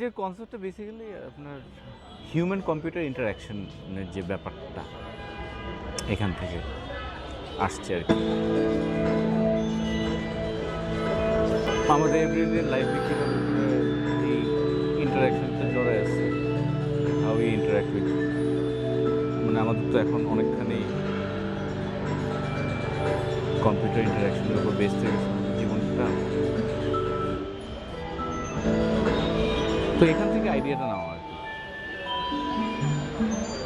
যে কনসেপ্টটা বেসিক্যালি আপনার হিউম্যান কম্পিউটার ইন্টারাকশনের যে ব্যাপারটা এখান থেকে আসছে আর কি। আমাদের এভরিডে লাইফে কীভাবে এই ইন্টারাকশনটা জড়ায় আছে, হাউ উই ইন্টারাক্ট উইথ, মানে আমাদের তো এখন অনেকখানি কম্পিউটার ইন্টারাকশনের উপর বেস হয়ে গেছে আমাদের জীবনটা। তো এখান থেকে আইডিয়াটা নেওয়া আর কি।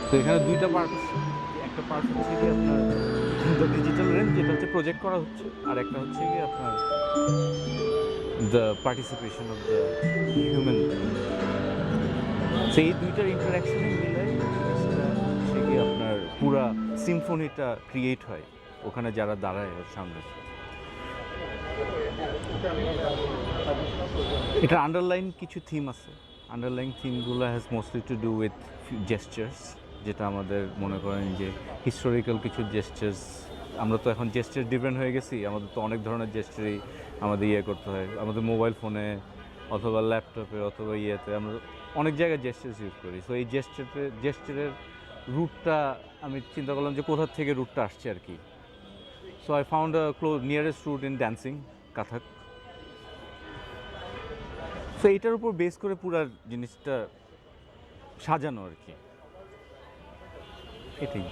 তো এখানে দুইটা পার্ট আছে। একটা পার্ট হচ্ছে কি আপনার দ্য ডিজিটাল রেঞ্জ, যেটা হচ্ছে প্রজেক্ট করা হচ্ছে, আর একটা হচ্ছে কি আপনার the participation of the human. সেই দুইটার ইন্টারাকশনে মিলাই জিনিসটা হচ্ছে কি আপনার পুরা সিম্ফনিটা ক্রিয়েট হয় ওখানে যারা দাঁড়ায় ওর সামনে। এটা আন্ডারলাইন কিছু থিম আছে। আন্ডারলাইন থিমগুলো has mostly to do with gestures, যেটা আমাদের মনে করেন যে হিস্টোরিক্যাল কিছু জেস্টার্স। আমরা তো এখন জেস্টার ডিপেন্ড হয়ে গেছি, আমাদের তো অনেক ধরনের জেস্টারই আমাদের করতে হয়। আমাদের মোবাইল ফোনে অথবা ল্যাপটপে অথবা আমরা অনেক জায়গায় জেস্টার্স ইউজ করি। সো এই জেস্টারের রুটটা আমি চিন্তা করলাম যে কোথা থেকে রুটটা আসছে আর কি। So I found nearest root in dancing, Kathak. So এইটার উপর বেস করে পুরো জিনিসটা সাজানো আর কি, এটাই।